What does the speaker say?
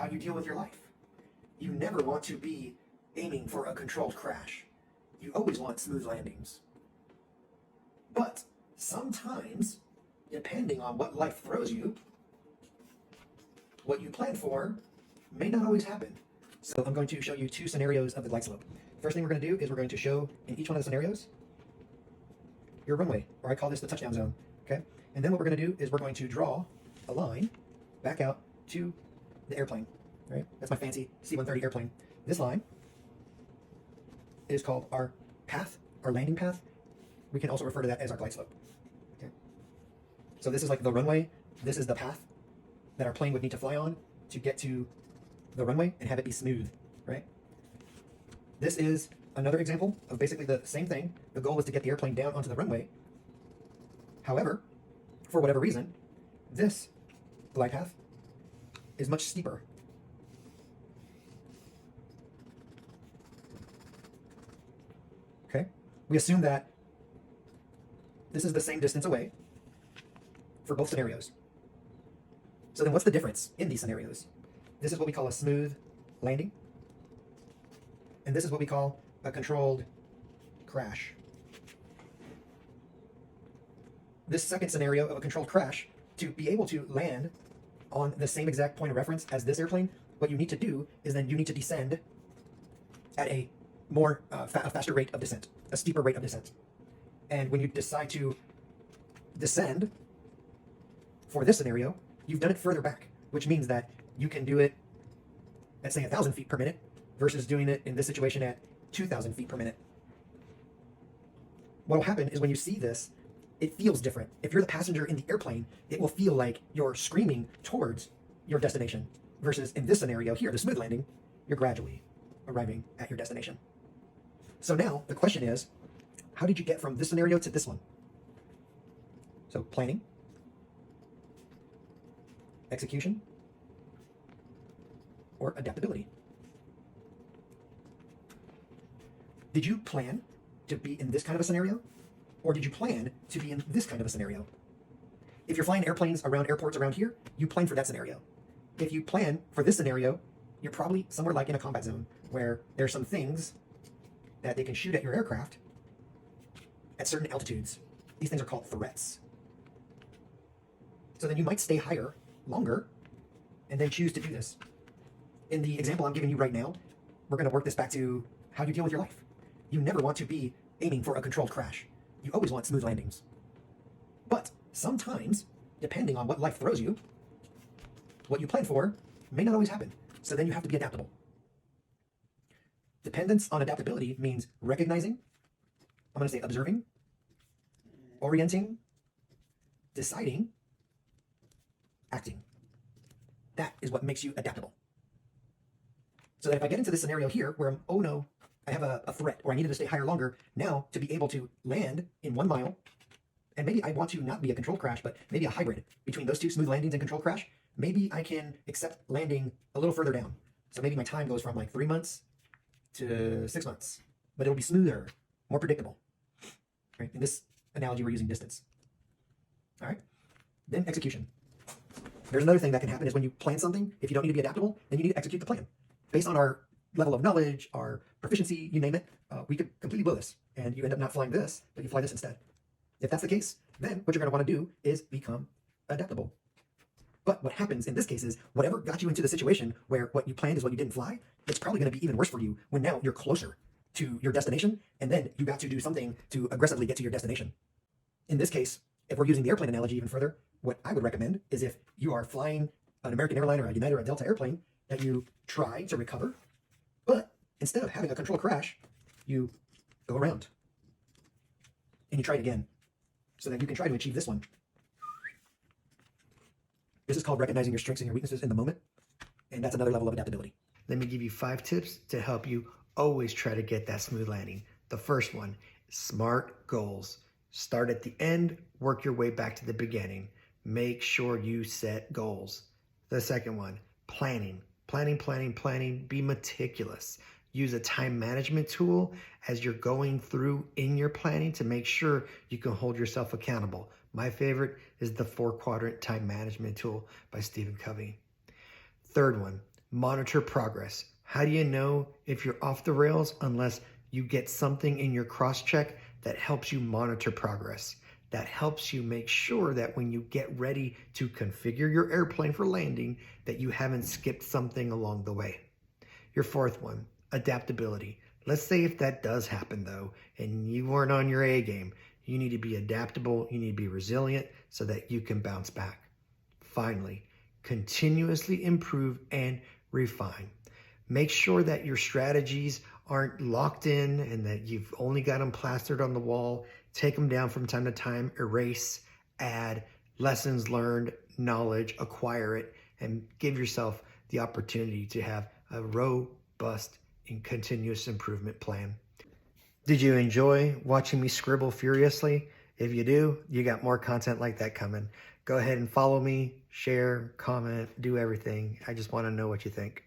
how you deal with your life. You never want to be aiming for a controlled crash. You always want smooth landings. But sometimes, depending on what life throws you, what you plan for may not always happen. So I'm going to show you two scenarios of the glide slope. First thing we're going to do is we're going to show in each one of the scenarios your runway, or I call this the touchdown zone, okay? And then what we're going to do is we're going to draw a line back out to the airplane, right? That's my fancy C-130 airplane. This line is called our path, our landing path. We can also refer to that as our glide slope, okay? So this is like the runway. This is the path that our plane would need to fly on to get to the runway and have it be smooth, right? This is another example of basically the same thing. The goal is to get the airplane down onto the runway. However, for whatever reason, this glide path is much steeper. Okay? We assume that this is the same distance away for both scenarios. So then what's the difference in these scenarios? This is what we call a smooth landing. And this is what we call a controlled crash. This second scenario of a controlled crash, to be able to land on the same exact point of reference as this airplane, what you need to do is then you need to descend at a more faster rate of descent, a steeper rate of descent. And when you decide to descend for this scenario, you've done it further back, which means that you can do it at, say, 1,000 feet per minute versus doing it in this situation at 2,000 feet per minute. What will happen is when you see this, it feels different. If you're the passenger in the airplane, it will feel like you're screaming towards your destination, versus in this scenario here, the smooth landing, you're gradually arriving at your destination. So now the question is, how did you get from this scenario to this one? So planning, execution, or adaptability. Did you plan to be in this kind of a scenario? Or did you plan to be in this kind of a scenario? If you're flying airplanes around airports around here, you plan for that scenario. If you plan for this scenario, you're probably somewhere like in a combat zone where there's some things that they can shoot at your aircraft at certain altitudes. These things are called threats. So then you might stay higher longer and then choose to do this. In the example I'm giving you right now, we're going to work this back to how you deal with your life. You never want to be aiming for a controlled crash. You always want smooth landings. But sometimes, depending on what life throws you, what you plan for may not always happen. So then you have to be adaptable. Dependence on adaptability means recognizing, I'm going to say observing, orienting, deciding, acting. That is what makes you adaptable. So that if I get into this scenario here where I'm, oh no, I have a threat, or I needed to stay higher longer, now to be able to land in 1 mile, and maybe I want to not be a controlled crash, but maybe a hybrid between those two, smooth landings and controlled crash, maybe I can accept landing a little further down. So maybe my time goes from like 3 months to 6 months, but it'll be smoother, more predictable. Right? In this analogy, we're using distance. All right. Then execution. There's another thing that can happen is when you plan something, if you don't need to be adaptable, then you need to execute the plan. Based on our level of knowledge, our proficiency, you name it, we could completely blow this, and you end up not flying this, but you fly this instead. If that's the case, then what you're going to want to do is become adaptable. But what happens in this case is whatever got you into the situation where what you planned is what you didn't fly, it's probably going to be even worse for you when now you're closer to your destination, and then you got to do something to aggressively get to your destination. In this case, if we're using the airplane analogy even further, what I would recommend is if you are flying an American airline or a United or a Delta airplane, that you try to recover, but instead of having a controlled crash, you go around and you try it again so that you can try to achieve this one. This is called recognizing your strengths and your weaknesses in the moment, and that's another level of adaptability. Let me give you 5 tips to help you always try to get that smooth landing. The first one, smart goals. Start at the end, work your way back to the beginning. Make sure you set goals. The second one, planning. Planning. Be meticulous. Use a time management tool as you're going through in your planning to make sure you can hold yourself accountable. My favorite is the 4-quadrant time management tool by Stephen Covey. Third one, Monitor progress. How do you know if you're off the rails unless you get something in your cross-check that helps you monitor progress? That helps you make sure that when you get ready to configure your airplane for landing, that you haven't skipped something along the way. Your fourth one, adaptability. Let's say if that does happen though, and you weren't on your A game, you need to be adaptable, you need to be resilient so that you can bounce back. Finally, continuously improve and refine. Make sure that your strategies aren't locked in and that you've only got them plastered on the wall. Take them down from time to time, erase, add, lessons learned, knowledge, acquire it, and give yourself the opportunity to have a robust and continuous improvement plan. Did you enjoy watching me scribble furiously? If you do, you got more content like that coming. Go ahead and follow me, share, comment, do everything. I just want to know what you think.